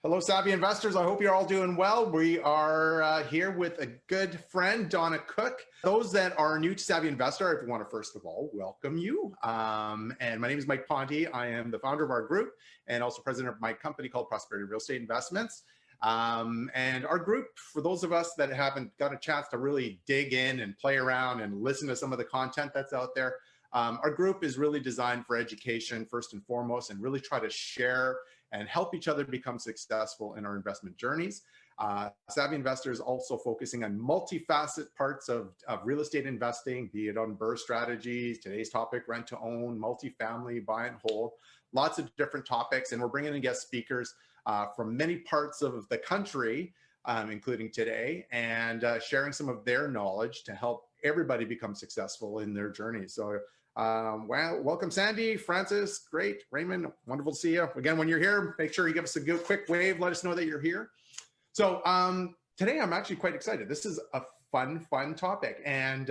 Hello, savvy investors. I hope you're all doing well. We are here with a good friend, Donna Cook. Those that are new to Savvy Investor, I want to first of all welcome you. And my name is Mike Ponte. I am the founder of our group and also president of my company called Prosperity Real Estate Investments. And our group, for those of us that haven't got a chance to really dig in and play around and listen to some of the content that's out there, our group is really designed for education first and foremost, and really try to share and help each other become successful in our investment journeys. Savvy Investors also focusing on multifaceted parts of real estate investing, be it on BRRRR strategies, today's topic, rent to own, multifamily, buy and hold, lots of different topics. And we're bringing in guest speakers from many parts of the country, including today, and sharing some of their knowledge to help everybody become successful in their journey. So well, welcome Sandy, Francis, great, Raymond, wonderful to see you. Again, when you're here, make sure you give us a good quick wave, let us know that you're here. So today I'm actually quite excited. This is a fun topic. And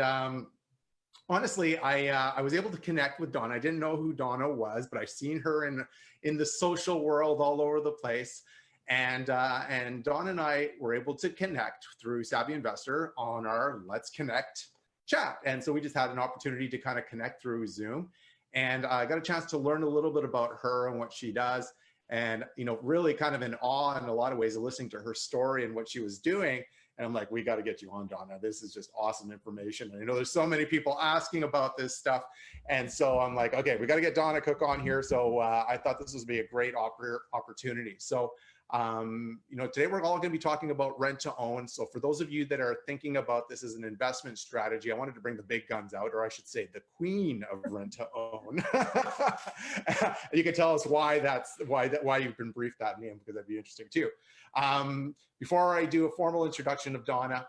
honestly, I was able to connect with Donna. I didn't know who Donna was, but I've seen her in the social world all over the place. And Donna and I were able to connect through Savvy Investor on our Let's Connect chat. And so we just had an opportunity to kind of connect through Zoom, and I got a chance to learn a little bit about her and what she does. And, you know, really kind of in awe in a lot of ways of listening to her story and what she was doing. And I'm like, we got to get you on, Donna. This is just awesome information. And I know there's so many people asking about this stuff. And so I'm like, okay, we got to get Donna Cook on here. So I thought this would be a great opportunity. So you know, today we're all going to be talking about rent to own. So for those of you that are thinking about this as an investment strategy, I wanted to bring the big guns out, or I should say the queen of rent to own. You can tell us why why you've been briefed that name, because that'd be interesting too. Before I do a formal introduction of Donna,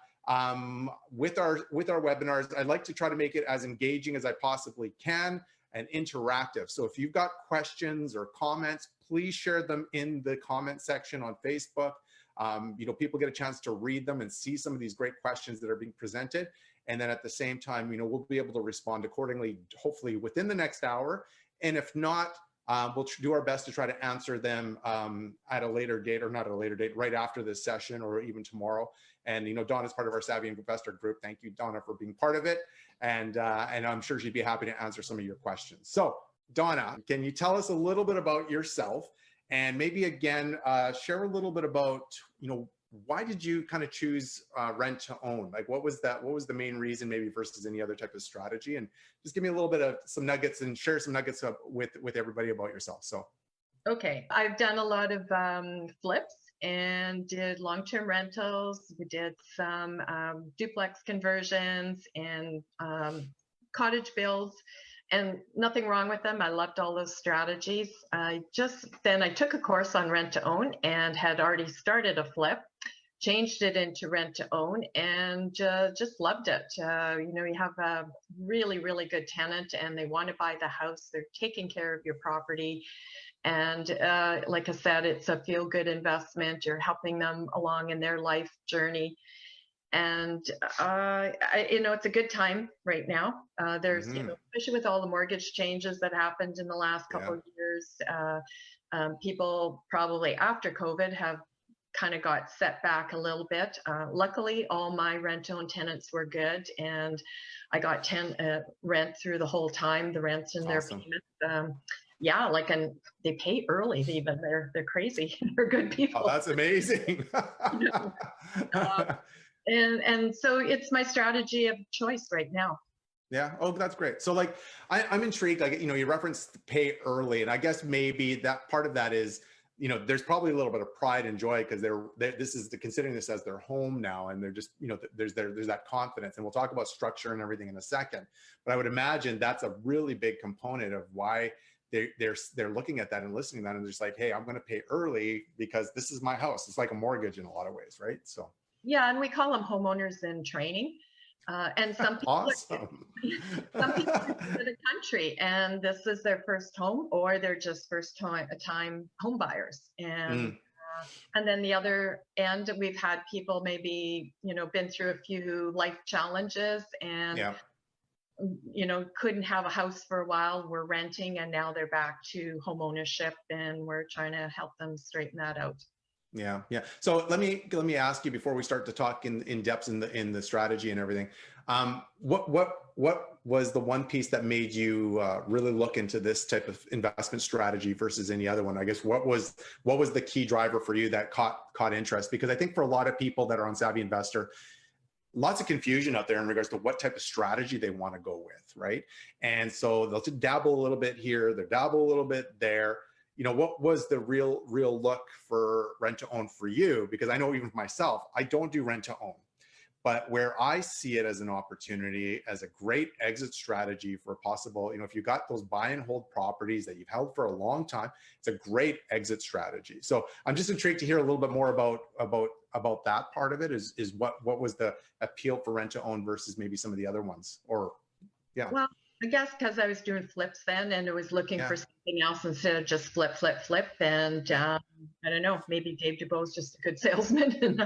with our webinars, I'd like to try to make it as engaging as I possibly can and interactive. So if you've got questions or comments, please share them in the comment section on Facebook. You know, people get a chance to read them and see some of these great questions that are being presented. And then at the same time, you know, we'll be able to respond accordingly, hopefully within the next hour. And if not, we'll do our best to try to answer them at a later date, or not at a later date, right after this session or even tomorrow. And, you know, Donna's part of our Savvy Investor group. Thank you, Donna, for being part of it. And I'm sure she'd be happy to answer some of your questions. So Donna, can you tell us a little bit about yourself, and maybe again, share a little bit about, you know, why did you kind of choose rent to own? Like, what was the main reason maybe versus any other type of strategy? And just give me a little bit of some nuggets and share some nuggets with everybody about yourself. So. Okay, I've done a lot of flips and did long-term rentals. We did some duplex conversions and cottage builds, and nothing wrong with them. I loved all those strategies. Then I took a course on rent to own and had already started a flip, changed it into rent to own, and just loved it. You know, you have a really, really good tenant and they want to buy the house. They're taking care of your property. And like I said, it's a feel-good investment. You're helping them along in their life journey. And, you know, it's a good time right now. There's, you know, especially with all the mortgage changes that happened in the last couple of years, people probably after COVID have kind of got set back a little bit. Luckily, all my rent-owned tenants were good, and I got rent through the whole time, the rents and their payments. Yeah, like, and they pay early even. They're crazy. They're good people. Oh, that's amazing. And so it's my strategy of choice right now. Yeah. Oh, that's great. So like, I'm intrigued. Like, you know, you referenced pay early, and I guess maybe that part of that is, you know, there's probably a little bit of pride and joy because considering this as their home now, and they're just, you know, there's that confidence, and we'll talk about structure and everything in a second. But I would imagine that's a really big component of why they're looking at that and listening to that, and they're just like, hey, I'm going to pay early because this is my house. It's like a mortgage in a lot of ways, right? So. Yeah, and we call them homeowners in training. And some people, awesome. Some people are in the country and this is their first home, or they're just first time home buyers. And then the other end, we've had people maybe, you know, been through a few life challenges and, you know, couldn't have a house for a while, were renting, and now they're back to home ownership, and we're trying to help them straighten that out. Yeah, yeah. So let me ask you before we start to talk in depth in the strategy and everything. What was the one piece that made you really look into this type of investment strategy versus any other one? I guess what was the key driver for you that caught interest? Because I think for a lot of people that are on Savvy Investor, lots of confusion out there in regards to what type of strategy they want to go with, right? And so they'll just dabble a little bit here, they dabble a little bit there. What was the real look for rent to own for you? Because I know even for myself, I don't do rent to own. But where I see it as an opportunity, as a great exit strategy for a possible, if you've got those buy and hold properties that you've held for a long time, it's a great exit strategy. So I'm just intrigued to hear a little bit more about that part of it. Is what was the appeal for rent to own versus maybe some of the other ones? Or yeah. Well, I guess because I was doing flips then and I was looking Yeah. for something else instead of just flip. And I don't know, maybe Dave Dubois just a good salesman and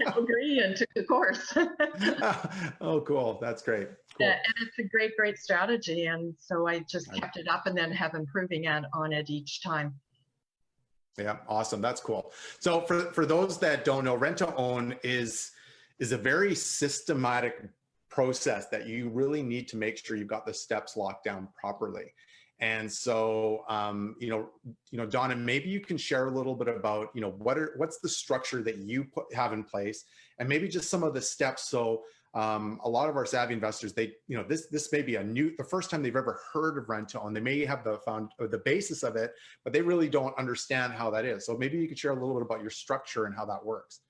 Calgary and took the course. Oh, cool. That's great. Cool. Yeah, and it's a great strategy. And so I just kept it up and then have improving on it each time. Yeah, awesome. That's cool. So for those that don't know, rent to own is a very systematic process that you really need to make sure you've got the steps locked down properly. And so, Donna, maybe you can share a little bit about, what's the structure that you have in place, and maybe just some of the steps. So a lot of our savvy investors, this may be the first time they've ever heard of rent to own. They may have the basis of it, but they really don't understand how that is. So maybe you could share a little bit about your structure and how that works.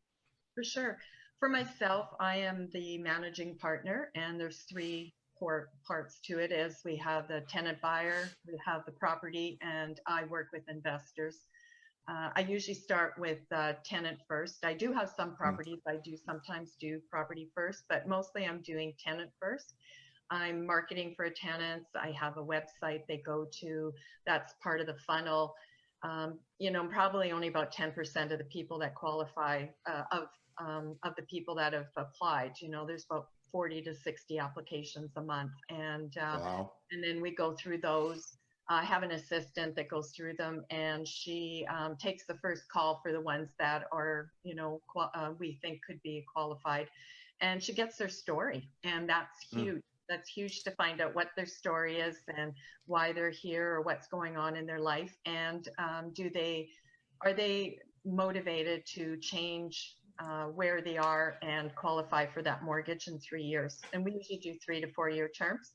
For sure. For myself, I am the managing partner, and there's three parts to it. Is we have the tenant buyer, we have the property, and I work with investors. I usually start with tenant first. I do have some properties. I do sometimes do property first, but mostly I'm doing tenant first. I'm marketing for tenants. I have a website they go to. That's part of the funnel. Probably only about 10% of the people that qualify of the people that have applied. There's about 40 to 60 applications a month, and Wow. and then we go through those. I have an assistant that goes through them, and she takes the first call for the ones that are, we think could be qualified, and she gets their story, and that's huge. That's huge to find out what their story is and why they're here or what's going on in their life, and are they motivated to change where they are and qualify for that mortgage in 3 years. And we usually do 3 to 4 year terms.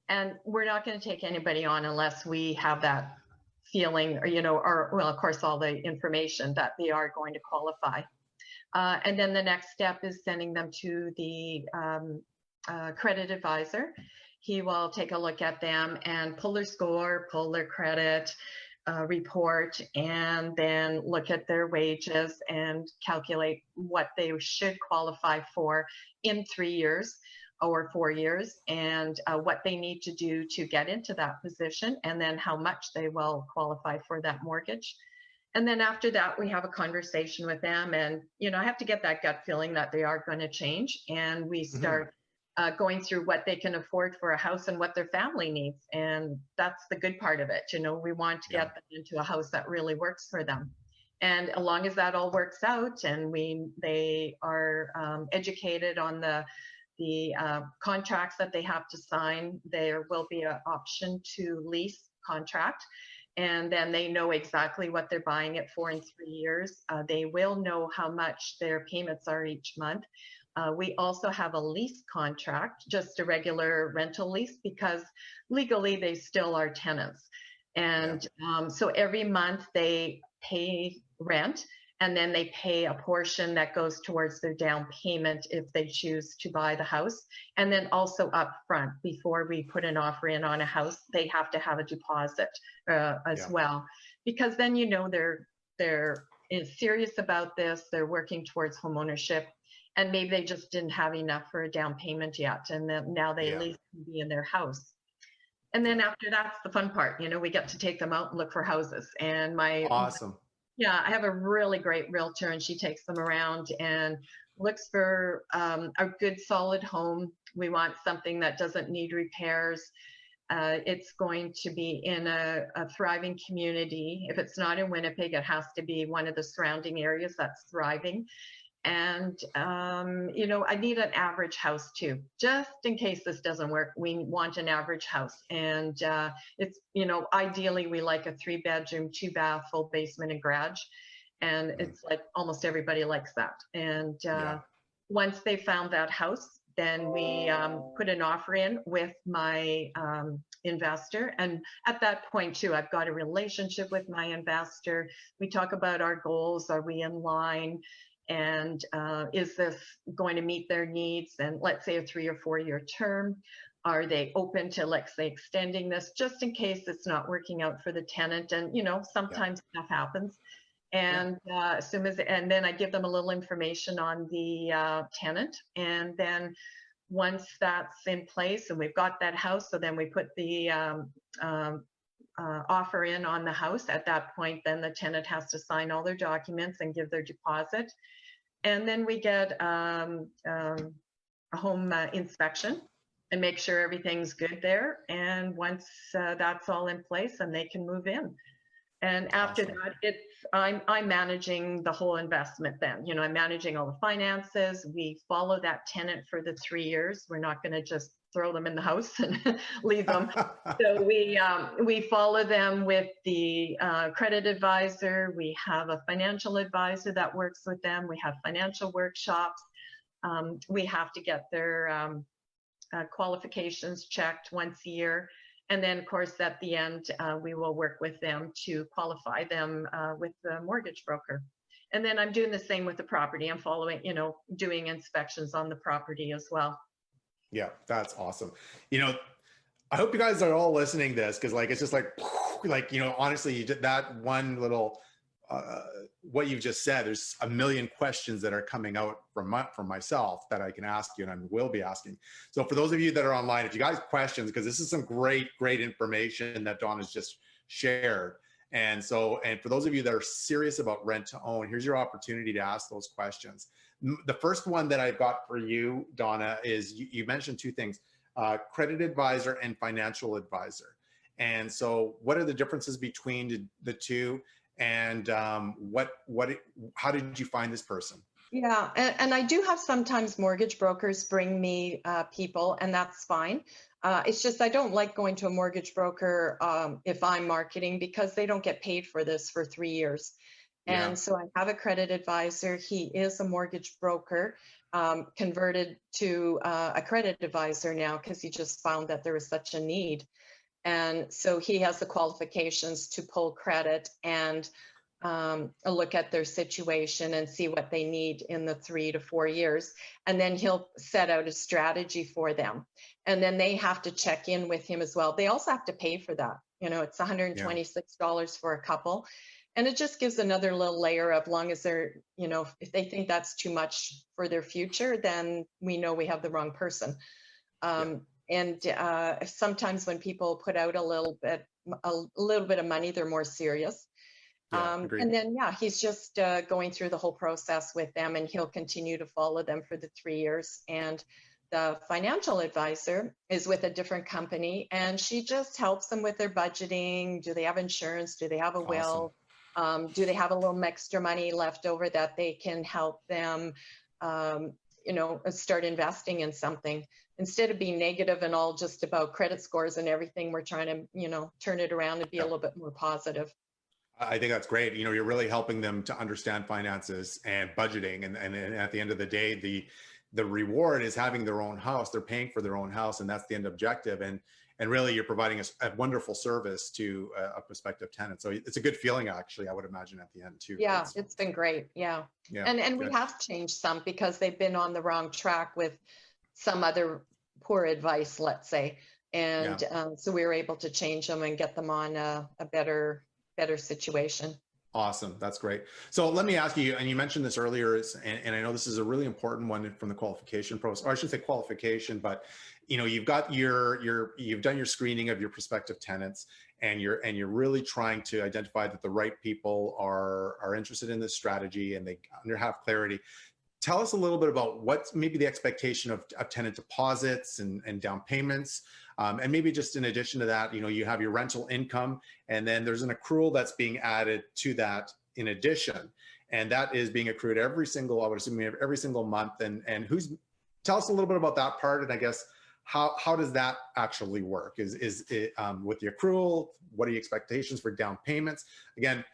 And we're not going to take anybody on unless we have that feeling or of course, all the information that they are going to qualify. And then the next step is sending them to the credit advisor. He will take a look at them and pull their score, pull their credit, report, and then look at their wages and calculate what they should qualify for in 3 years or 4 years, and what they need to do to get into that position, and then how much they will qualify for that mortgage. And then after that, we have a conversation with them, and I have to get that gut feeling that they are going to change, and we start going through what they can afford for a house and what their family needs. And that's the good part of it. We want to get them into a house that really works for them. And as long as that all works out and they are educated on the contracts that they have to sign, there will be an option to lease contract. And then they know exactly what they're buying it for in 3 years. They will know how much their payments are each month. We also have a lease contract, just a regular rental lease, because legally they still are tenants. And so every month they pay rent, and then they pay a portion that goes towards their down payment if they choose to buy the house. And then also up front, before we put an offer in on a house, they have to have a deposit as well, because then they're serious about this. They're working towards home ownership. And maybe they just didn't have enough for a down payment yet, and then now they at least can be in their house. And then after that's the fun part, we get to take them out and look for houses. And Awesome. I have a really great realtor, and she takes them around and looks for a good solid home. We want something that doesn't need repairs. It's going to be in a thriving community. If it's not in Winnipeg, it has to be one of the surrounding areas that's thriving. And, I need an average house too, just in case this doesn't work. We want an average house. And it's, ideally we like a 3-bedroom, 2-bath, full basement and garage. And it's like almost everybody likes that. And once they found that house, then we put an offer in with my investor. And at that point too, I've got a relationship with my investor. We talk about our goals. Are we in line? And is this going to meet their needs? And let's say a 3 or 4 year term. Are they open to, let's say, extending this just in case it's not working out for the tenant? And, sometimes stuff happens. And and then I give them a little information on the tenant. And then once that's in place and we've got that house, so then we put the offer in on the house. At that point, then the tenant has to sign all their documents and give their deposit. And then we get a home inspection and make sure everything's good there. And once that's all in place, then they can move in. And after that, I'm managing the whole investment then. I'm managing all the finances. We follow that tenant for the 3 years. We're not going to just throw them in the house and leave them. So we follow them with the credit advisor. We have a financial advisor that works with them. We have financial workshops. We have to get their qualifications checked once a year. And then, of course, at the end, we will work with them to qualify them with the mortgage broker. And then I'm doing the same with the property. I'm following, doing inspections on the property as well. Yeah, that's awesome. I hope you guys are all listening to this because it's just honestly, you did that one little, what you've just said, there's a million questions that are coming out from myself that I can ask you and I will be asking. So for those of you that are online, if you guys have questions, because this is some great information that Dawn has just shared. And for those of you that are serious about rent to own, here's your opportunity to ask those questions. The first one that I've got for you, Donna, is you mentioned 2 things, credit advisor and financial advisor. And so what are the differences between the two? And how did you find this person? Yeah, and I do have sometimes mortgage brokers bring me people, and that's fine. It's just I don't like going to a mortgage broker if I'm marketing because they don't get paid for this for 3 years. And so I have a credit advisor. He is a mortgage broker, converted to a credit advisor now because he just found that there was such a need. And so he has the qualifications to pull credit and look at their situation and see what they need in the 3 to 4 years. And then he'll set out a strategy for them. And then they have to check in with him as well. They also have to pay for that. It's $126 for a couple. And it just gives another little layer of long as they're, if they think that's too much for their future, then we know we have the wrong person. And sometimes when people put out a little bit of money, they're more serious. And then, he's just going through the whole process with them, and he'll continue to follow them for the 3 years. And the financial advisor is with a different company, and she just helps them with their budgeting. Do they have insurance? Do they have a will? Do they have a little extra money left over that they can help them, start investing in something? Instead of being negative and all just about credit scores and everything, we're trying to, turn it around and be a little bit more positive. I think that's great. You're really helping them to understand finances and budgeting. And at the end of the day, the reward is having their own house. They're paying for their own house, and that's the end objective. And really, you're providing a wonderful service to a prospective tenant. So it's a good feeling, actually, I would imagine, at the end too. Yeah, right? It's been great. Yeah. And we have changed some because they've been on the wrong track with some other poor advice, let's say. And so we were able to change them and get them on a better situation. Awesome. That's great. So let me ask you, and you mentioned this earlier, and I know this is a really important one from the qualification process, or I shouldn't say qualification, but you've got you've done your screening of your prospective tenants, and you're really trying to identify that the right people are interested in this strategy and they have clarity. tell us a little bit about what's maybe the expectation of tenant deposits and down payments. And maybe just in addition to that, you have your rental income, and then there's an accrual that's being added to that in addition. And that is being accrued every single, I would assume, every single month. And tell us a little bit about that part. And I guess, how does that actually work? Is it with the accrual? What are your expectations for down payments? Again,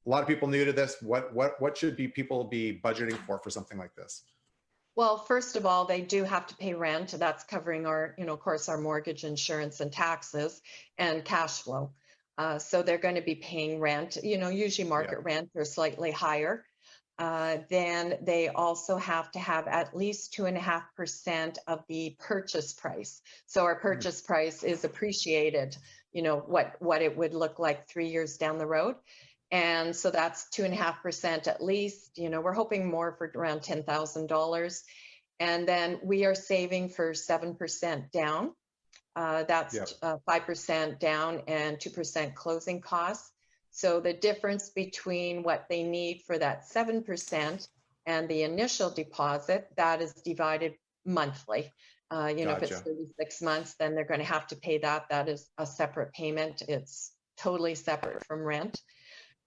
a lot of people new to this. What should people be budgeting for something like this? Well, first of all, they do have to pay rent. That's covering our, of course, our mortgage, insurance, and taxes, and cash flow. So they're going to be paying rent, usually market rent or slightly higher. Then they also have to have at least 2.5% of the purchase price. So our purchase price is appreciated, what it would look like 3 years down the road. And so that's 2.5% at least. We're hoping more for around $10,000. And then we are saving for 7% down. That's 5% down and 2% closing costs. So the difference between what they need for that 7% and the initial deposit, that is divided monthly. If it's 36 months, then they're going to have to pay that. That is a separate payment. It's totally separate from rent.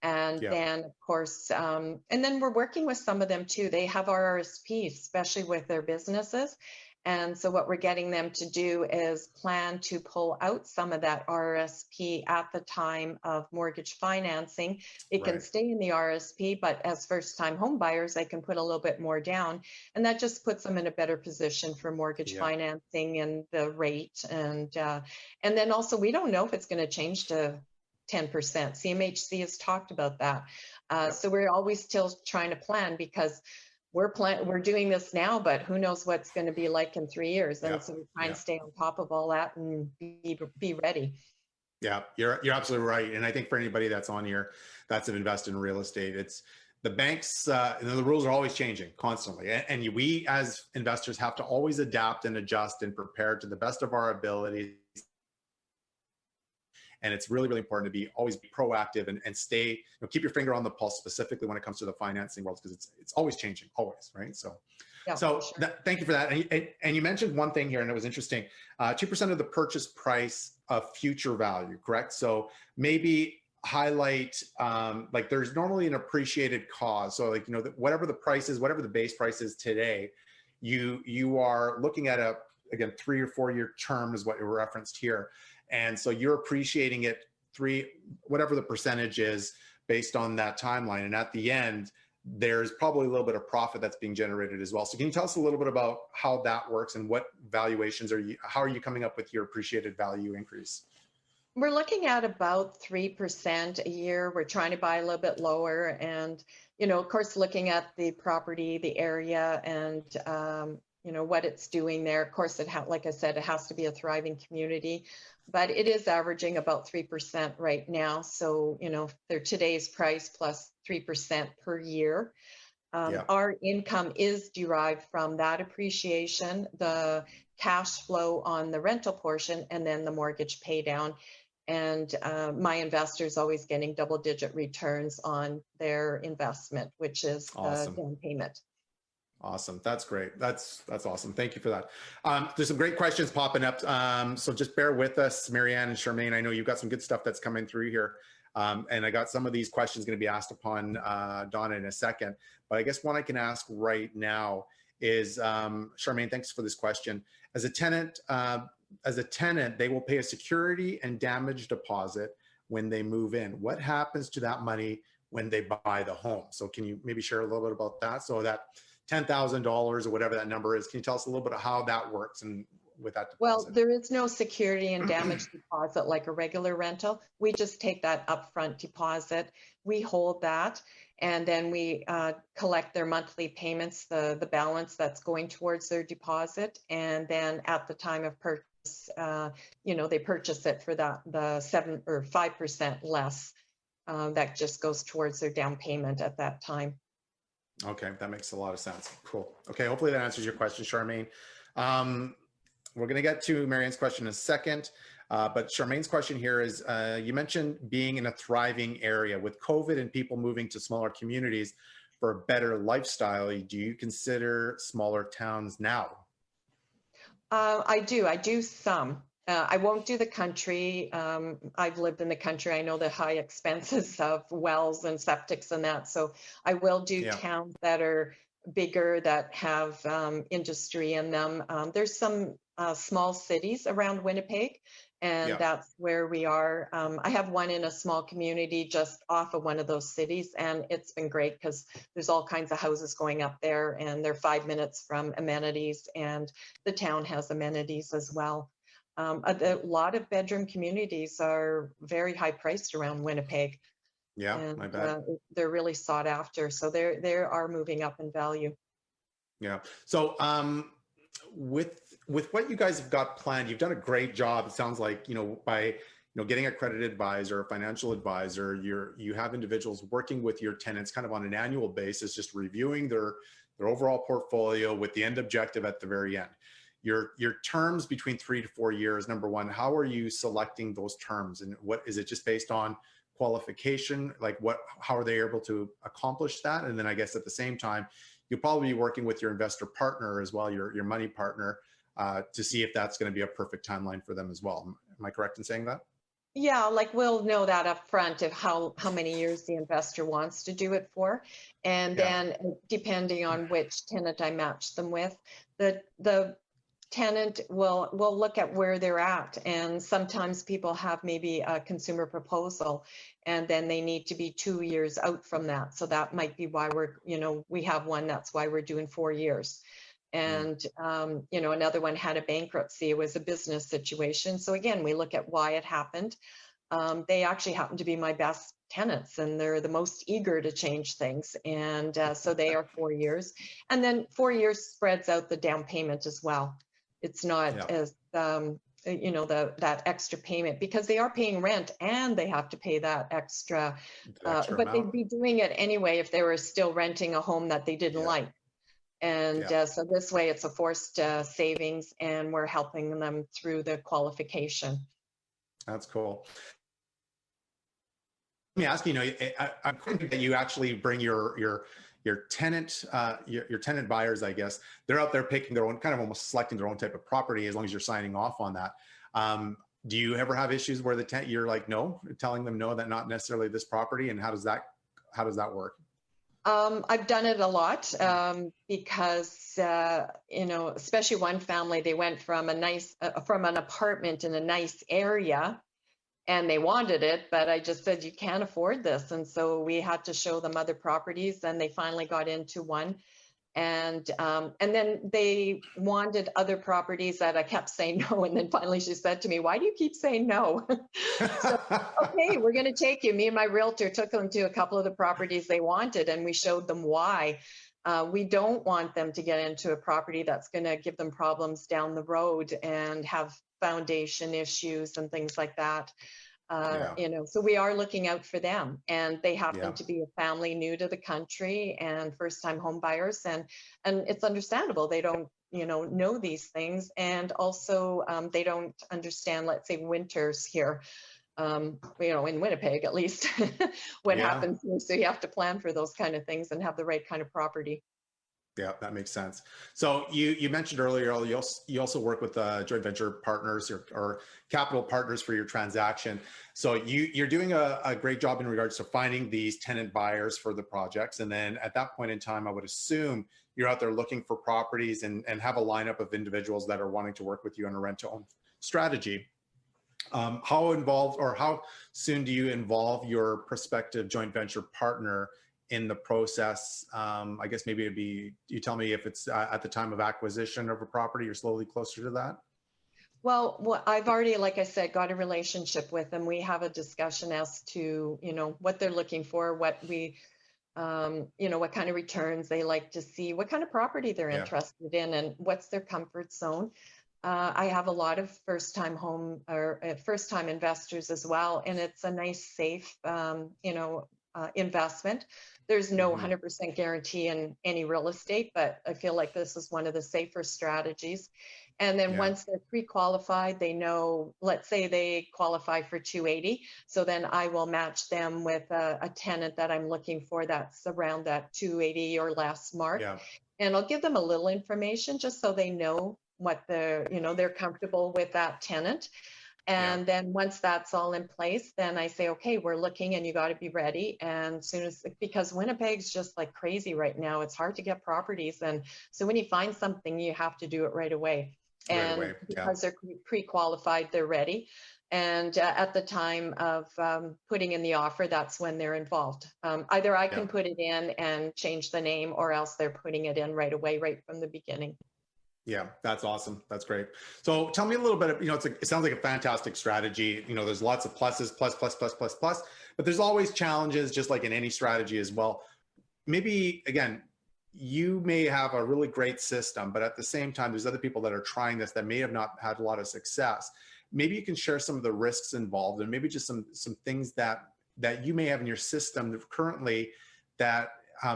And then, of course, and then we're working with some of them too. They have RRSPs, especially with their businesses. And so what we're getting them to do is plan to pull out some of that RRSP at the time of mortgage financing. It can stay in the RRSP, but as first-time home buyers, they can put a little bit more down. And that just puts them in a better position for mortgage financing and the rate. And then also, we don't know if it's going to change to 10%. CMHC has talked about that. So we're always still trying to plan, because we're doing this now, but who knows what's going to be like in 3 years. And so we try and stay on top of all that and be ready. Yeah, you're absolutely right. And I think for anybody that's on here, that's an invest in real estate, it's the banks, the rules are always changing constantly. And we as investors have to always adapt and adjust and prepare to the best of our abilities. And it's really, really important to always be proactive and stay, keep your finger on the pulse, specifically when it comes to the financing world, because it's always changing, always, right? So, thank you for that. And you mentioned one thing here, and it was interesting, 2% of the purchase price of future value, correct? So maybe highlight, like there's normally an appreciated cost. So like, whatever the price is, whatever the base price is today, you are looking at again, 3 or 4 year term is what you referenced here. And so you're appreciating it whatever the percentage is based on that timeline. And at the end, there's probably a little bit of profit that's being generated as well. So can you tell us a little bit about how that works and what valuations how are you coming up with your appreciated value increase? We're looking at about 3% a year. We're trying to buy a little bit lower. And, of course, looking at the property, the area, and, what it's doing there. Of course, like I said, it has to be a thriving community, but it is averaging about 3% right now. So, they're today's price plus 3% per year. Our income is derived from that appreciation, the cash flow on the rental portion, and then the mortgage pay down. And my investors always getting double-digit returns on their investment, which is the down payment. Awesome. That's great. That's awesome. Thank you for that. There's some great questions popping up. So just bear with us, Marianne and Charmaine. I know you've got some good stuff that's coming through here. And I got some of these questions going to be asked upon Donna in a second. But I guess one I can ask right now is, Charmaine, thanks for this question. As a tenant, they will pay a security and damage deposit when they move in. What happens to that money when they buy the home? So can you maybe share a little bit about that? So that $10,000 or whatever that number is, can you tell us a little bit of how that works and with that deposit? Well, there is no security and damage deposit like a regular rental. We just take that upfront deposit. We hold that, and then we collect their monthly payments, the balance that's going towards their deposit. And then at the time of purchase, they purchase it for the 7 or 5% less. That just goes towards their down payment at that time. Okay, that makes a lot of sense. Cool. Okay, hopefully that answers your question, Charmaine. We're going to get to Marianne's question in a second, but Charmaine's question here is, you mentioned being in a thriving area. With COVID and people moving to smaller communities, for a better lifestyle, do you consider smaller towns now? I do some. I won't do the country. I've lived in the country. I know the high expenses of wells and septics and that. So I will do Yeah. towns that are bigger, that have industry in them. There's some small cities around Winnipeg, and Yeah. that's where we are. I have one in a small community just off of one of those cities, and it's been great because there's all kinds of houses going up there, and they're 5 minutes from amenities, and the town has amenities as well. A lot of bedroom communities are very high priced around Winnipeg, Yeah, and I bet. they're really sought after. So they are moving up in value. Yeah. So with what you guys have got planned, you've done a great job. It sounds like, by getting a credit advisor, a financial advisor, you have individuals working with your tenants kind of on an annual basis, just reviewing their overall portfolio with the end objective at the very end. Your terms between 3 to 4 years, number one, how are you selecting those terms, and what is it, just based on qualification? Like how are they able to accomplish that? And then I guess at the same time, you'll probably be working with your investor partner as well, your money partner, to see if that's going to be a perfect timeline for them as well. Am I correct in saying that? Yeah, like we'll know that up front of how many years the investor wants to do it for. And Yeah. then depending on which tenant I match them with, the tenant will look at where they're at. And sometimes people have maybe a consumer proposal, and then they need to be 2 years out from that. So that might be why we have one, that's why we're doing 4 years. And another one had a bankruptcy. It was a business situation. So again, we look at why it happened. They actually happen to be my best tenants, and they're the most eager to change things. And so they are 4 years. And then 4 years spreads out the down payment as well. It's not as, that extra payment, because they are paying rent and they have to pay that extra. But amount. they'd be doing it anyway if they were still renting a home that they didn't Yeah. like. And so this way it's a forced savings, and we're helping them through the qualification. That's cool. Let me ask you, I'm thinking that you actually bring your tenant, your tenant buyers, I guess, they're out there picking their own, kind of almost selecting their own type of property, as long as you're signing off on that. Do you ever have issues where you're like, no, telling them no, that not necessarily this property? And how does that work? I've done it a lot because, especially one family, they went from from an apartment in a nice area, and they wanted it, but I just said, you can't afford this. And so we had to show them other properties, and they finally got into one. And then they wanted other properties that I kept saying no. And then finally she said to me, why do you keep saying no? So, okay, we're going to take you. Me and my realtor took them to a couple of the properties they wanted, and we showed them why. We don't want them to get into a property that's going to give them problems down the road and have foundation issues and things like that. So we are looking out for them, and they happen to be a family new to the country and first-time home buyers, and it's understandable. They don't know these things, and also they don't understand, let's say, winters here, in Winnipeg at least, what happens here. So you have to plan for those kind of things and have the right kind of property. Yeah, that makes sense. So you mentioned earlier, you also work with joint venture partners or capital partners for your transaction. So you're doing a great job in regards to finding these tenant buyers for the projects. And then at that point in time, I would assume you're out there looking for properties and have a lineup of individuals that are wanting to work with you on a rent-to-own strategy. How involved, or how soon do you involve your prospective joint venture partner in the process? I guess maybe you tell me if it's at the time of acquisition of a property, you're slowly closer to that. Well, I've already, like I said, got a relationship with them. We have a discussion as to, what they're looking for, what what kind of returns they like to see, what kind of property they're interested in, and what's their comfort zone. I have a lot of first-time home or first-time investors as well, and it's a nice, safe, investment. There's no 100% guarantee in any real estate, but I feel like this is one of the safer strategies. And then Yeah. once they're pre-qualified, they know, let's say they qualify for 280. So then I will match them with a tenant that I'm looking for that's around that 280 or less mark. Yeah. And I'll give them a little information just so they know what they're comfortable with that tenant. And then once that's all in place, then I say, okay, we're looking and you got to be ready. And because Winnipeg's just like crazy right now, it's hard to get properties. And so when you find something, you have to do it right away. And because they're pre-qualified, they're ready. And at the time of putting in the offer, that's when they're involved. Either I can put it in and change the name, or else they're putting it in right away, right from the beginning. Yeah, that's awesome. That's great. So tell me a little bit of, it sounds like a fantastic strategy. There's lots of pluses, plus, but there's always challenges, just like in any strategy as well. Maybe, again, you may have a really great system, but at the same time, there's other people that are trying this that may have not had a lot of success. Maybe you can share some of the risks involved, and maybe just some things that you may have in your system currently that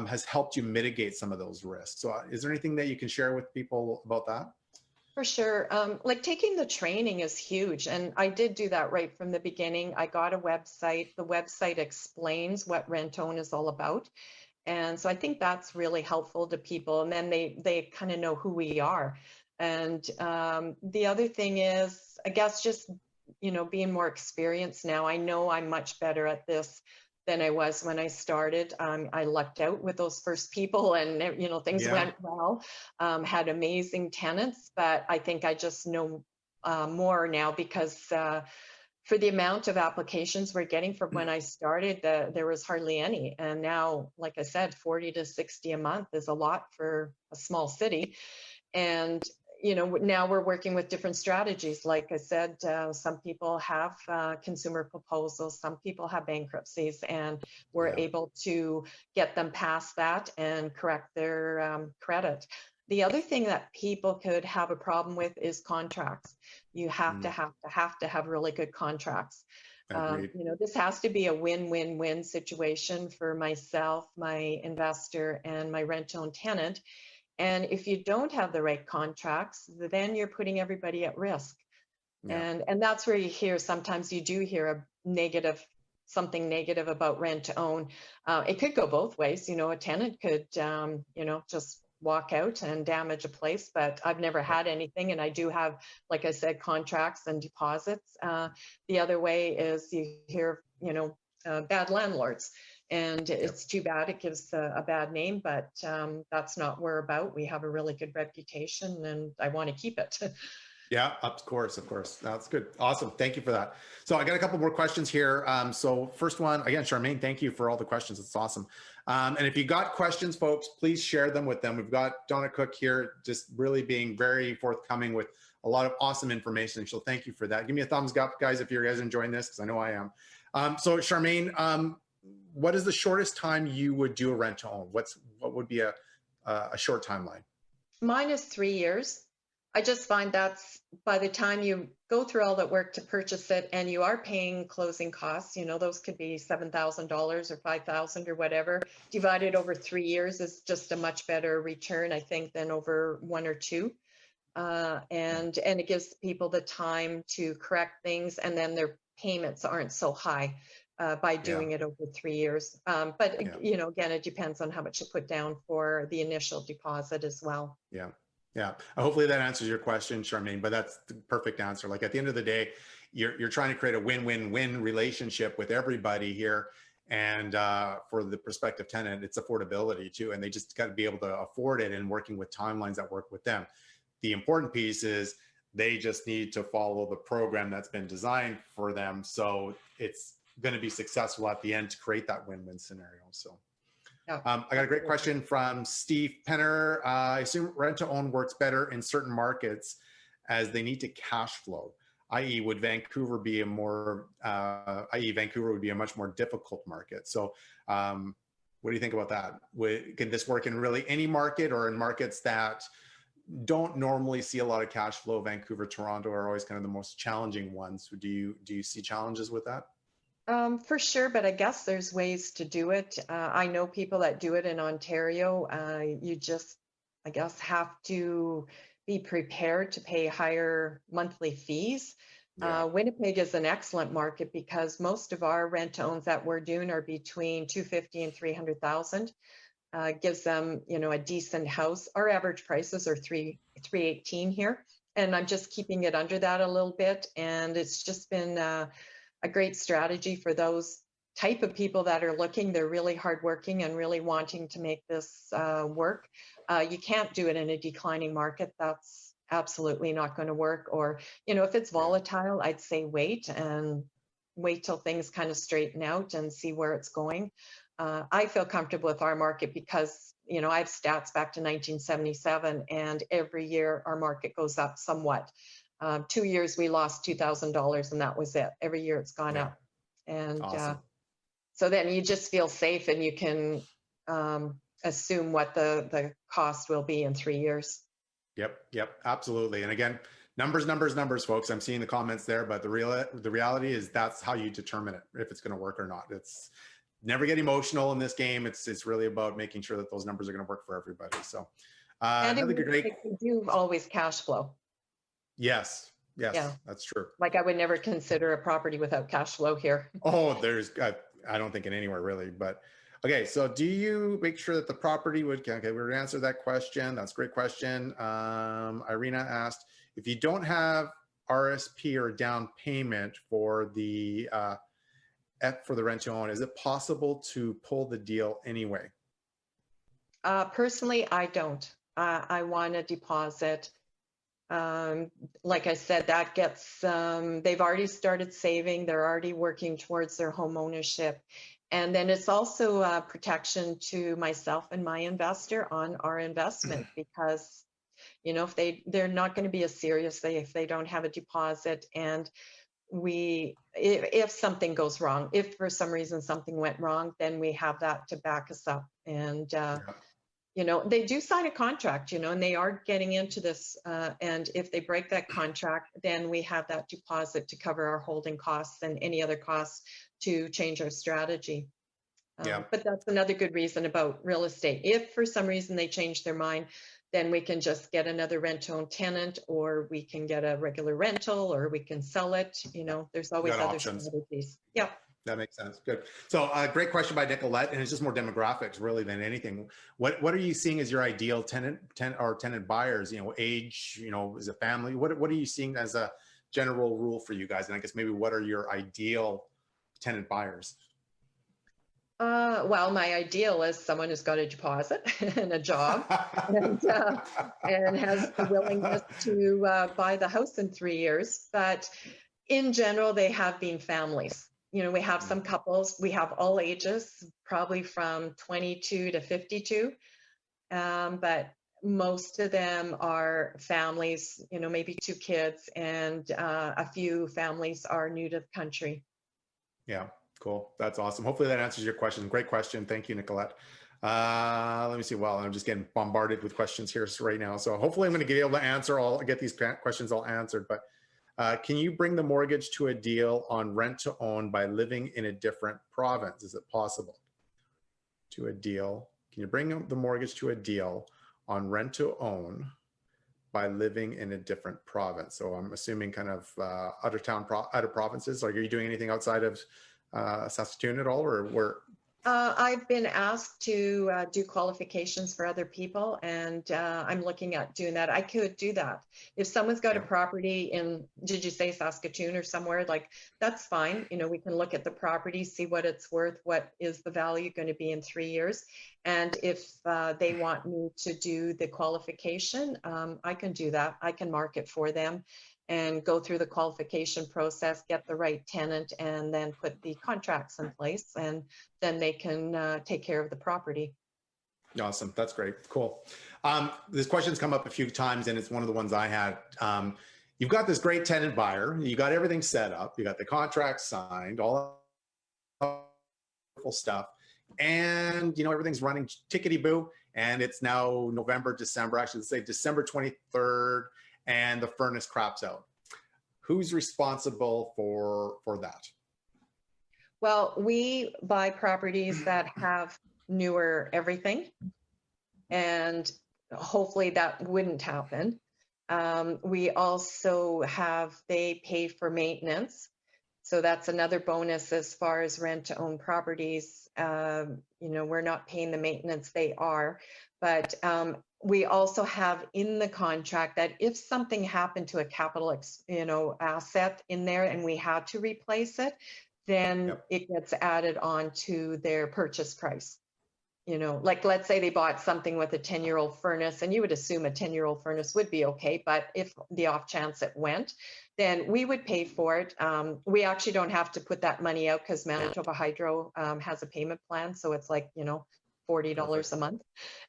has helped you mitigate some of those risks. So is there anything that you can share with people about that? For sure. Like taking the training is huge. And I did do that right from the beginning. I got a website. The website explains what rent-own is all about. And so I think that's really helpful to people. And then they kind of know who we are. And the other thing is, I guess, just, being more experienced now. I know I'm much better at this than I was when I started. I lucked out with those first people, and things went well. Had amazing tenants, but I think I just know more now because for the amount of applications we're getting from when I started, there was hardly any, and now, like I said, 40 to 60 a month is a lot for a small city. And now we're working with different strategies. Like I said, some people have consumer proposals, some people have bankruptcies, and we're able to get them past that and correct their credit. The other thing that people could have a problem with is contracts. You have to have really good contracts. This has to be a win-win-win situation for myself, my investor, and my rent-own tenant. And if you don't have the right contracts, then you're putting everybody at risk. And that's where sometimes you do hear something negative about rent to own. It could go both ways. A tenant could, just walk out and damage a place, but I've never had anything. And I do have, like I said, contracts and deposits. The other way is you hear, bad landlords. And it's too bad. It gives a bad name, but that's not what we're about. We have a really good reputation, and I want to keep it. Yeah, of course. That's good. Awesome. Thank you for that. So I got a couple more questions here. So first one, again, Charmaine, thank you for all the questions. It's awesome. And if you got questions, folks, please share them with them. We've got Donna Cook here, just really being very forthcoming with a lot of awesome information. So thank you for that. Give me a thumbs up, guys, if you guys are enjoying this, because I know I am. So Charmaine, what is the shortest time you would do a rent to own? What would be a short timeline? Mine is 3 years. I just find that's by the time you go through all that work to purchase it, and you are paying closing costs, those could be $7,000 or $5,000 or whatever, divided over 3 years is just a much better return, I think, than over 1 or 2. And it gives people the time to correct things, and then their payments aren't so high by doing it over 3 years. But again, it depends on how much you put down for the initial deposit as well. Yeah. Hopefully that answers your question, Charmaine, but that's the perfect answer. Like at the end of the day, you're trying to create a win-win-win relationship with everybody here. And for the prospective tenant, it's affordability too. And they just got to be able to afford it, and working with timelines that work with them. The important piece is they just need to follow the program that's been designed for them. So it's going to be successful at the end to create that win-win scenario. So I got a great question from Steve Penner. I assume rent to own works better in certain markets as they need to cash flow, i.e. would Vancouver be Vancouver would be a much more difficult market. So what do you think about that? Can this work in really any market, or in markets that don't normally see a lot of cash flow? Vancouver, Toronto are always kind of the most challenging ones. Do you see challenges with that? For sure, but I guess there's ways to do it. I know people that do it in Ontario. You just, I guess, have to be prepared to pay higher monthly fees. Yeah. Winnipeg is an excellent market because most of our rent-to-owns that we're doing are between 250 and 300,000. Gives them, a decent house. Our average prices are 318 here, and I'm just keeping it under that a little bit. And it's just been a great strategy for those type of people that are looking. They're really hardworking and really wanting to make this work. You can't do it in a declining market. That's absolutely not going to work. Or, if it's volatile, I'd say wait till things kind of straighten out and see where it's going. I feel comfortable with our market because, I have stats back to 1977, and every year our market goes up somewhat. 2 years we lost $2,000, and that was it. Every year it's gone up. And Awesome. so then you just feel safe, and you can assume what the cost will be in 3 years. Yep, absolutely. And again, numbers, folks. I'm seeing the comments there, but the reality is that's how you determine it, if it's going to work or not. It's never get emotional in this game. It's really about making sure that those numbers are going to work for everybody. So And another great. We do always cash flow. Yes, Yeah. That's true. Like I would never consider a property without cash flow here. Oh, I don't think in anywhere really, but okay. So do you make sure that the property would, okay, we're gonna answer that question. That's a great question. Irina asked, if you don't have RSP or down payment for the rent to own, is it possible to pull the deal anyway? Personally, I don't. I want a deposit. Like I said, that gets, they've already started saving. They're already working towards their home ownership. And then it's also a protection to myself and my investor on our investment because, if they're not going to be as serious if they don't have a deposit. And if something goes wrong, if for some reason something went wrong, then we have that to back us up. And they do sign a contract, and they are getting into this. And if they break that contract, then we have that deposit to cover our holding costs and any other costs to change our strategy. But that's another good reason about real estate. If for some reason they change their mind, then we can just get another rent-to-own tenant, or we can get a regular rental, or we can sell it. There's always other options. strategies. Yeah. That makes sense. Good. So great question by Nicolette, and it's just more demographics really than anything. What are you seeing as your ideal tenant buyers? Age, is a family. What are you seeing as a general rule for you guys? And I guess maybe what are your ideal tenant buyers? Well, my ideal is someone who's got a deposit and a job and has the willingness to buy the house in 3 years. But in general, they have been families. We have some couples, we have all ages, probably from 22 to 52. But most of them are families, maybe 2 kids, and a few families are new to the country. Yeah, cool. That's awesome. Hopefully that answers your question. Great question. Thank you, Nicolette. Let me see. Well, I'm just getting bombarded with questions here right now. So hopefully I'm going to be able to get these questions all answered. But can you bring the mortgage to a deal on rent to own by living in a different province? Is it possible to a deal? Can you bring the mortgage to a deal on rent to own by living in a different province? So I'm assuming kind of outer provinces. Are you doing anything outside of Saskatoon at all, or where? I've been asked to do qualifications for other people, and I'm looking at doing that. I could do that. If someone's got a property in, did you say Saskatoon or somewhere, like that's fine. We can look at the property, see what it's worth, what is the value going to be in 3 years. And if they want me to do the qualification, I can do that. I can market for them and go through the qualification process, get the right tenant, and then put the contracts in place, and then they can take care of the property. Awesome. That's great. Cool. This question's come up a few times, and it's one of the ones I had. You've got this great tenant buyer. You got everything set up. You got the contract signed, all wonderful stuff. And, everything's running tickety-boo. And it's now November, December, actually, let's say December 23rd. And the furnace craps out. Who's responsible for that? Well, we buy properties that have newer everything, and hopefully that wouldn't happen. We also they pay for maintenance. So that's another bonus as far as rent to own properties. We're not paying the maintenance, they are. But we also have in the contract that if something happened to a capital, asset in there and we had to replace it, then it gets added on to their purchase price. Like let's say they bought something with a 10-year-old furnace, and you would assume a 10-year-old furnace would be okay, but if the off chance it went, then we would pay for it. We actually don't have to put that money out because Manitoba Hydro has a payment plan, so it's like $40 a month,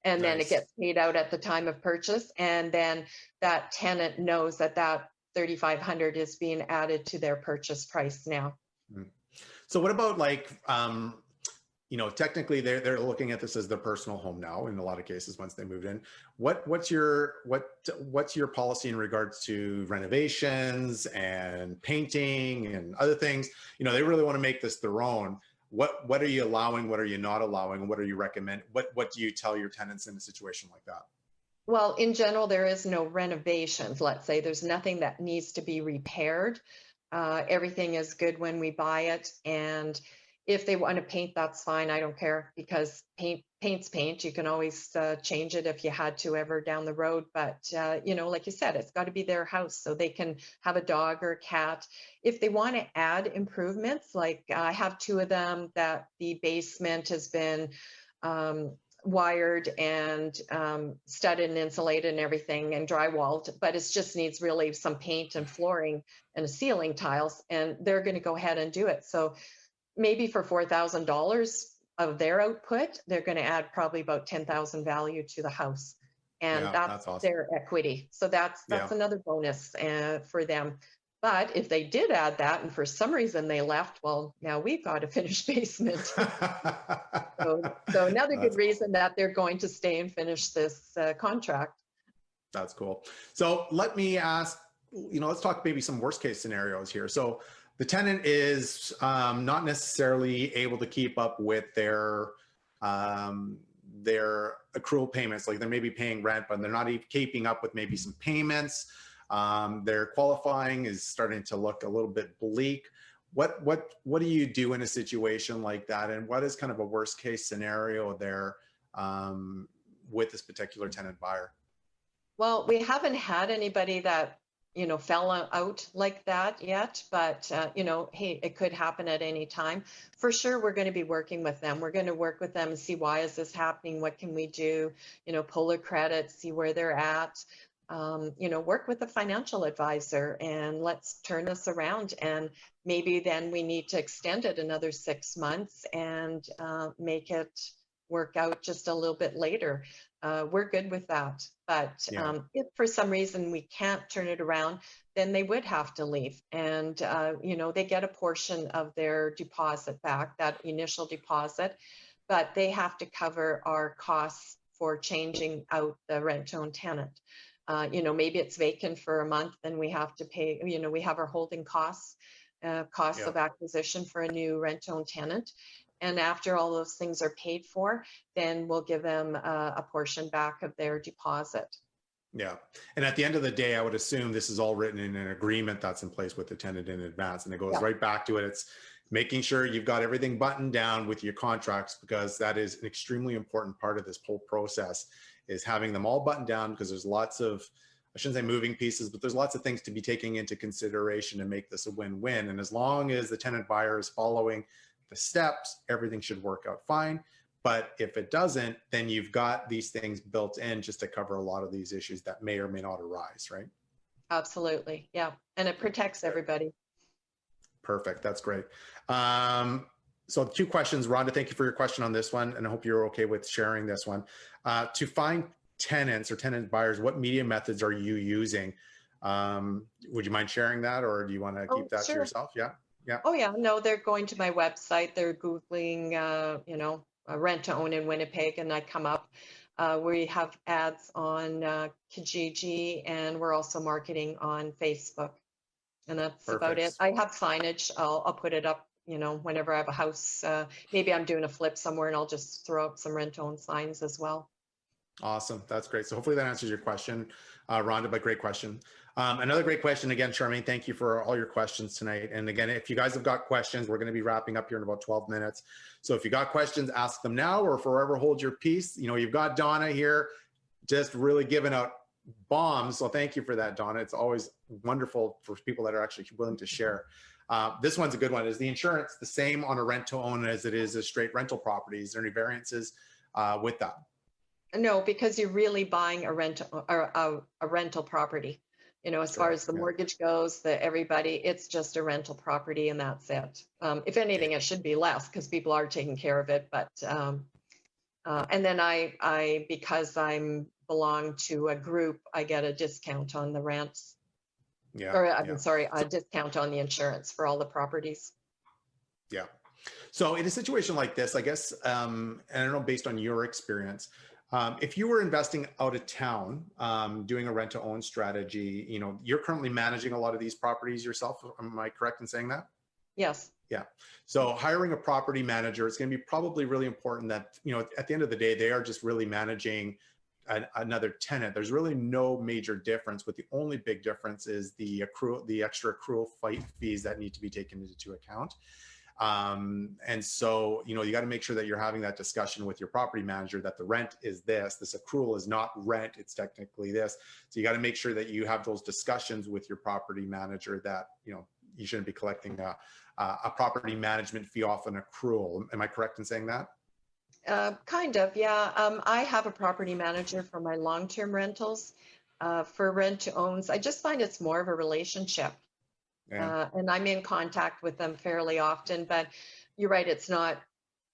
and then it gets paid out at the time of purchase, and then that tenant knows that $3,500 is being added to their purchase price now. So what about technically they're looking at this as their personal home now in a lot of cases once they moved in. What's your policy in regards to renovations and painting and other things? They really want to make this their own. What are you allowing? What are you not allowing? What are you recommend? What do you tell your tenants in a situation like that? Well, in general, there is no renovations. Let's say there's nothing that needs to be repaired. Everything is good when we buy it, and if they want to paint, that's fine. I don't care, because paint's paint. You can always change it if you had to ever down the road. But, like you said, it's got to be their house, so they can have a dog or a cat. If they want to add improvements, like I have 2 of them that the basement has been wired and studded and insulated and everything and drywalled, but it just needs really some paint and flooring and a ceiling tiles, and they're going to go ahead and do it. So maybe for $4,000 of their output, they're going to add probably about 10,000 value to the house, and that's awesome. Their equity. So that's another bonus for them. But if they did add that and for some reason they left, well, now we've got a finished basement. so another good reason that they're going to stay and finish this contract. That's cool. So let me ask, let's talk maybe some worst case scenarios here. So the tenant is not necessarily able to keep up with their accrual payments. Like, they may be paying rent, but they're not even keeping up with maybe some payments. Their qualifying is starting to look a little bit bleak. What do you do in a situation like that? And what is kind of a worst case scenario there with this particular tenant buyer? Well, we haven't had anybody that fell out like that yet, but hey, it could happen at any time. For sure, we're going to be working with them. We're going to work with them and see, why is this happening? What can we do? Pull their credit, see where they're at. Work with a financial advisor, and let's turn this around. And maybe then we need to extend it another 6 months and make it work out just a little bit later. We're good with that. But if for some reason we can't turn it around, then they would have to leave. And, they get a portion of their deposit back, that initial deposit, but they have to cover our costs for changing out the rent-to-own tenant. Maybe it's vacant for a month, then we have to pay, we have our holding costs, of acquisition for a new rent-to-own tenant. And after all those things are paid for, then we'll give them a portion back of their deposit. Yeah. And at the end of the day, I would assume this is all written in an agreement that's in place with the tenant in advance. And it goes right back to it. It's making sure you've got everything buttoned down with your contracts, because that is an extremely important part of this whole process, is having them all buttoned down, because there's lots of, I shouldn't say moving pieces, but there's lots of things to be taking into consideration to make this a win-win. And as long as the tenant buyer is following the steps, everything should work out fine. But if it doesn't, then you've got these things built in just to cover a lot of these issues that may or may not arise, right? Absolutely. Yeah. And it protects everybody. Perfect. That's great. So 2 questions, Rhonda, thank you for your question on this one. And I hope you're okay with sharing this one. To find tenants or tenant buyers, what media methods are you using? Would you mind sharing that, or do you want to keep that to yourself? Yeah. Yeah. Oh yeah, no, they're going to my website. They're Googling, rent to own in Winnipeg, and I come up. We have ads on Kijiji, and we're also marketing on Facebook, and that's about it. I have signage. I'll put it up, whenever I have a house. Maybe I'm doing a flip somewhere, and I'll just throw up some rent to own signs as well. Awesome. That's great. So hopefully that answers your question, Rhonda, but great question. Another great question again, Charmaine, thank you for all your questions tonight. And again, if you guys have got questions, we're going to be wrapping up here in about 12 minutes. So if you got questions, ask them now or forever hold your peace. You know, you've got Donna here just really giving out bombs. So thank you for that, Donna. It's always wonderful for people that are actually willing to share. This one's a good one. Is the insurance the same on a rent to own as it is a straight rental property? Is there any variances with that? No, because you're really buying a rental property. You know, as far as the mortgage goes, everybody, it's just a rental property and that's it. If anything, it should be less because people are taking care of it. But and then I because I'm belong to a group, I get a discount on the rents. Yeah. Or I'm sorry, a discount on the insurance for all the properties. Yeah. So in a situation like this, I guess, and I don't know, based on your experience, if you were investing out of town, doing a rent to own strategy, you know, you're currently managing a lot of these properties yourself. Am I correct in saying that? Yes. Yeah. So hiring a property manager, it's going to be probably really important that, you know, at the end of the day, they are just really managing another tenant. There's really no major difference, but the only big difference is the accrual, the extra accrual fees that need to be taken into account. And so, you know, you got to make sure that you're having that discussion with your property manager that the rent is this accrual is not rent, it's technically this. So you got to make sure that you have those discussions with your property manager that, you know, you shouldn't be collecting a property management fee off an accrual. Am I correct in saying that? Kind of, yeah. I have a property manager for my long-term rentals. For rent to owns, I just find it's more of a relationship. Yeah. And I'm in contact with them fairly often, but you're right, it's not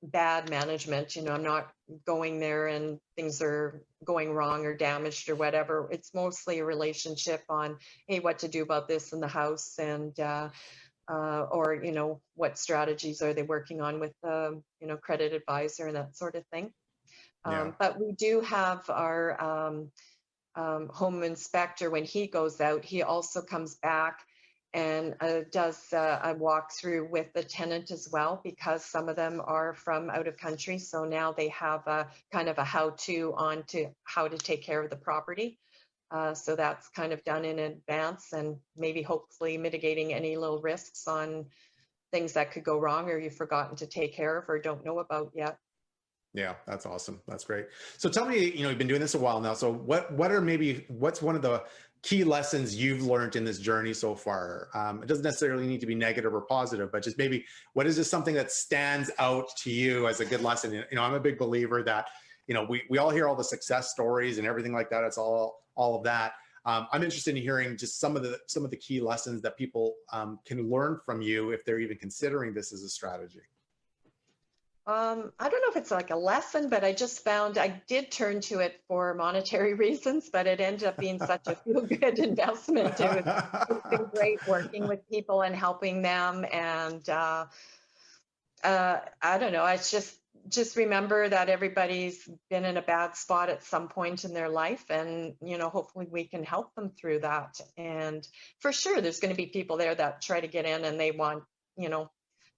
bad management. You know, I'm not going there and things are going wrong or damaged or whatever. It's mostly a relationship on, hey, what to do about this in the house and, or, you know, what strategies are they working on with, you know, credit advisor and that sort of thing. Yeah. But we do have our home inspector, when he goes out, he also comes back and does a walkthrough with the tenant as well, because some of them are from out of country. So now they have a kind of a how-to on to how to take care of the property. So that's kind of done in advance and maybe hopefully mitigating any little risks on things that could go wrong or you've forgotten to take care of or don't know about yet. Yeah, that's awesome. That's great. So tell me, you know, you've been doing this a while now. So what's one of the key lessons you've learned in this journey so far? It doesn't necessarily need to be negative or positive, but just maybe what is just something that stands out to you as a good lesson? You know, I'm a big believer that, you know, we all hear all the success stories and everything like that. It's all of that. I'm interested in hearing just some of the key lessons that people can learn from you if they're even considering this as a strategy. I don't know if it's like a lesson, but I just found I did turn to it for monetary reasons, but it ended up being such a feel-good investment. It's been great working with people and helping them. And I don't know, it's just remember that everybody's been in a bad spot at some point in their life. And, you know, hopefully we can help them through that. And for sure, there's going to be people there that try to get in and they want, you know,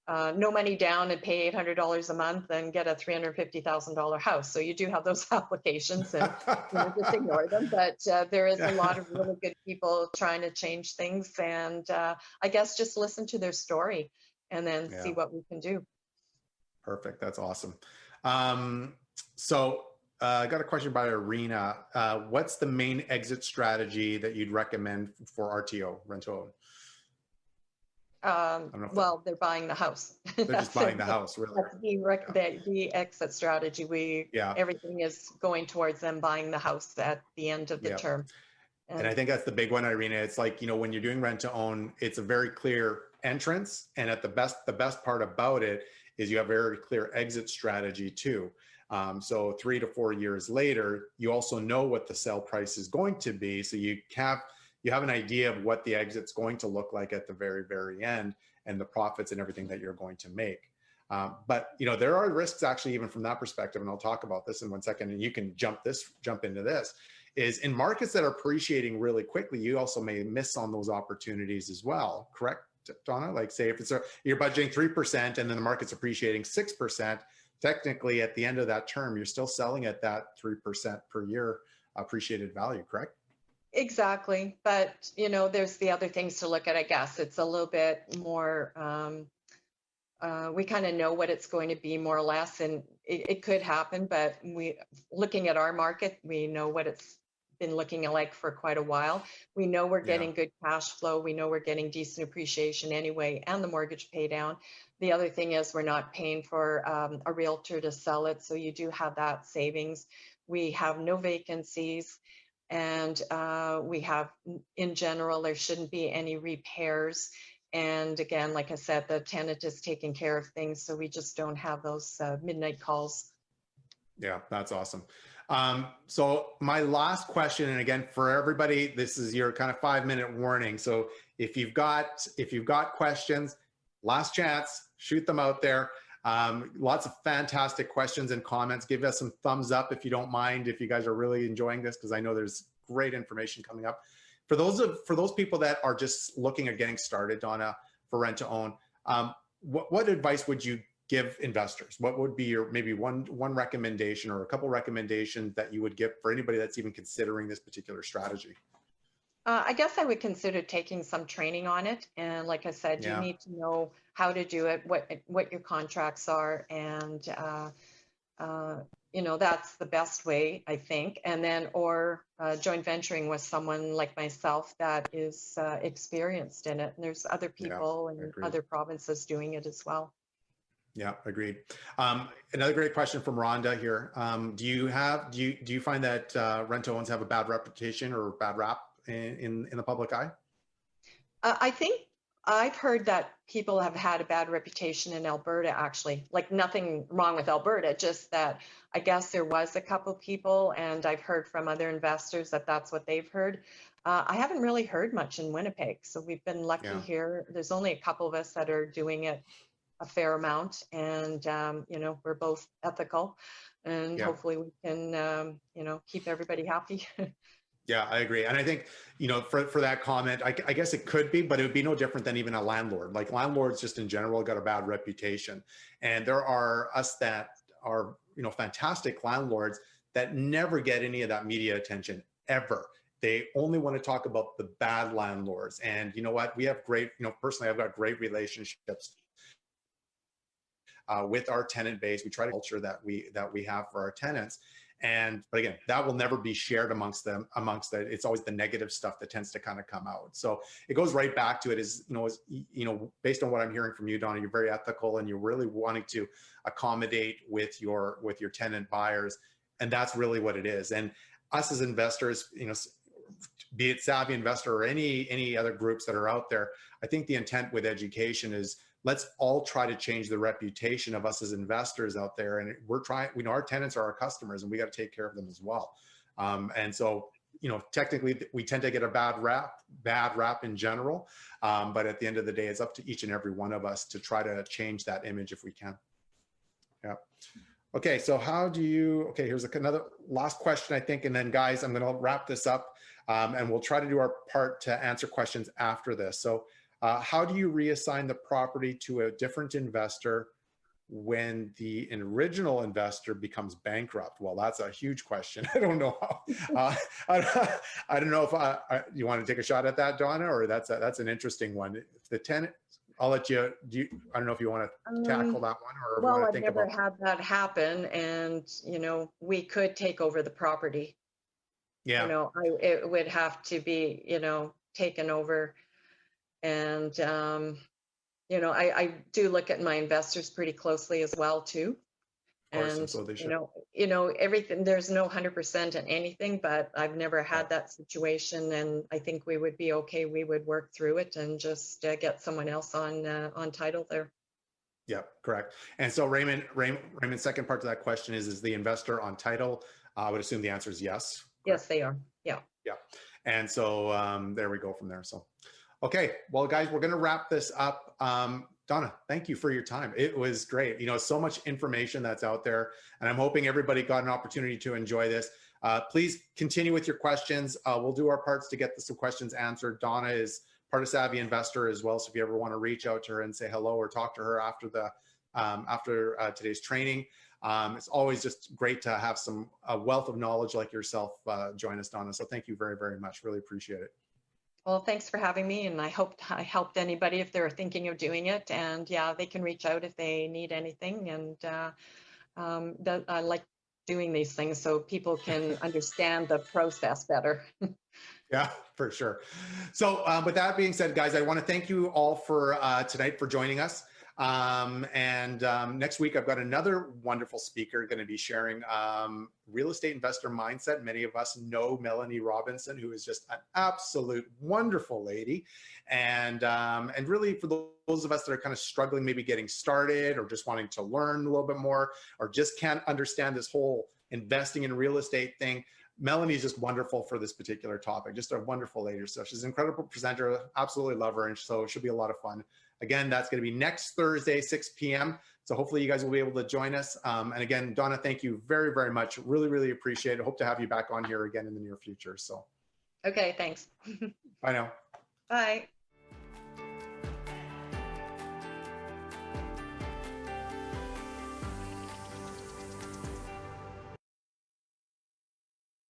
no money down and pay $800 a month and get a $350,000 house. So you do have those applications and you know, just ignore them. But there is a lot of really good people trying to change things. And I guess just listen to their story and then see what we can do. Perfect. That's awesome. So I got a question by Irina. What's the main exit strategy that you'd recommend for RTO, rent to own? Well, they're buying the house. They're just buying the house, really. That's the exit strategy. Everything is going towards them buying the house at the end of the term. And I think that's the big one, Irina. It's like, you know, when you're doing rent to own, it's a very clear entrance. And the best part about it is you have a very clear exit strategy too. So 3 to 4 years later, you also know what the sale price is going to be. So you have an idea of what the exit's going to look like at the very, very end and the profits and everything that you're going to make. But, you know, there are risks actually, even from that perspective, and I'll talk about this in 1 second, and you can jump into this, is in markets that are appreciating really quickly, you also may miss on those opportunities as well. Correct, Donna? Like say if you're budgeting 3% and then the market's appreciating 6%, technically at the end of that term, you're still selling at that 3% per year appreciated value, correct? Exactly. But, there's the other things to look at, I guess. It's a little bit more, we kind of know what it's going to be more or less, and it could happen, but looking at our market, we know what it's been looking like for quite a while. We know we're getting good cash flow. We know we're getting decent appreciation anyway, and the mortgage pay down. The other thing is we're not paying for a realtor to sell it, so you do have that savings. We have no vacancies, and we have, in general, there shouldn't be any repairs. And again, like I said, the tenant is taking care of things, so we just don't have those midnight calls. Yeah, that's awesome. So my last question, and again, for everybody, this is your kind of 5-minute warning. So if you've got questions, last chance, shoot them out there. Lots of fantastic questions and comments. Give us some thumbs up if you don't mind, if you guys are really enjoying this, because I know there's great information coming up. For those people that are just looking at getting started, Donna, for rent to own, what advice would you give investors? What would be your maybe one recommendation or a couple recommendations that you would give for anybody that's even considering this particular strategy? I guess I would consider taking some training on it. And like I said, you need to know how to do it, what your contracts are, and that's the best way, I think. And then, or joint venturing with someone like myself that is experienced in it. And there's other people in other provinces doing it as well. Yeah, agreed. Another great question from Rhonda here. Do you find that rent-to-owns have a bad reputation or bad rap in the public eye? I think I've heard that people have had a bad reputation in Alberta, actually. Like, nothing wrong with Alberta, just that I guess there was a couple people, and I've heard from other investors that that's what they've heard. I haven't really heard much in Winnipeg, so we've been lucky here. There's only a couple of us that are doing it a fair amount, and we're both ethical, and hopefully we can keep everybody happy. Yeah, I agree. And I think, for that comment, I guess it could be, but it would be no different than even a landlord. Like, landlords just in general got a bad reputation. And there are us that are, fantastic landlords that never get any of that media attention ever. They only want to talk about the bad landlords. And you know what? We have great, personally, I've got great relationships with our tenant base. We try to culture that we have for our tenants. But again, that will never be shared amongst them. It's always the negative stuff that tends to kind of come out. So it goes right back to it is, based on what I'm hearing from you, Donna, you're very ethical and you're really wanting to accommodate with your tenant buyers. And that's really what it is. And us as investors, be it Savvy Investor or any other groups that are out there, I think the intent with education is, let's all try to change the reputation of us as investors out there. And we know our tenants are our customers, and we got to take care of them as well. And so, technically we tend to get a bad rap in general. But at the end of the day, it's up to each and every one of us to try to change that image if we can. Yeah. Okay. So here's another last question, I think. And then guys, I'm going to wrap this up and we'll try to do our part to answer questions after this. So, how do you reassign the property to a different investor when the original investor becomes bankrupt? Well, that's a huge question. I don't know how. I don't know if you want to take a shot at that, Donna, or that's an interesting one. If the tenant, I'll let you. I don't know if you want to tackle that one or well, want to I've think never about. had that happen, and we could take over the property. Yeah. It would have to be taken over. And, I do look at my investors pretty closely as well, too. And, so they should. Everything, there's no 100% in anything, but I've never had that situation. And I think we would be okay. We would work through it and just get someone else on title there. Yeah, correct. And so Raymond's second part to that question is the investor on title? I would assume the answer is yes. Correct? Yes, they are. Yeah. Yeah. And so there we go from there. So. Okay, well, guys, we're going to wrap this up. Donna, thank you for your time. It was great. So much information that's out there, and I'm hoping everybody got an opportunity to enjoy this. Please continue with your questions. We'll do our parts to get some questions answered. Donna is part of Savvy Investor as well, so if you ever want to reach out to her and say hello or talk to her after after today's training. It's always just great to have a wealth of knowledge like yourself join us, Donna. So thank you very, very much. Really appreciate it. Well, thanks for having me, and I hope I helped anybody if they're thinking of doing it. And yeah, they can reach out if they need anything. And I like doing these things so people can understand the process better. Yeah, for sure. So with that being said, guys, I want to thank you all for tonight for joining us. Next week, I've got another wonderful speaker going to be sharing real estate investor mindset. Many of us know Melanie Robinson, who is just an absolute wonderful lady. And really for those of us that are kind of struggling, maybe getting started or just wanting to learn a little bit more, or just can't understand this whole investing in real estate thing, Melanie's just wonderful for this particular topic. Just a wonderful lady. So she's an incredible presenter. Absolutely love her. And so she'll be a lot of fun. Again, that's going to be next Thursday, 6 p.m. So hopefully you guys will be able to join us. And again, Donna, thank you very, very much. Really, really appreciate it. Hope to have you back on here again in the near future. So. Okay, thanks. Bye now. Bye.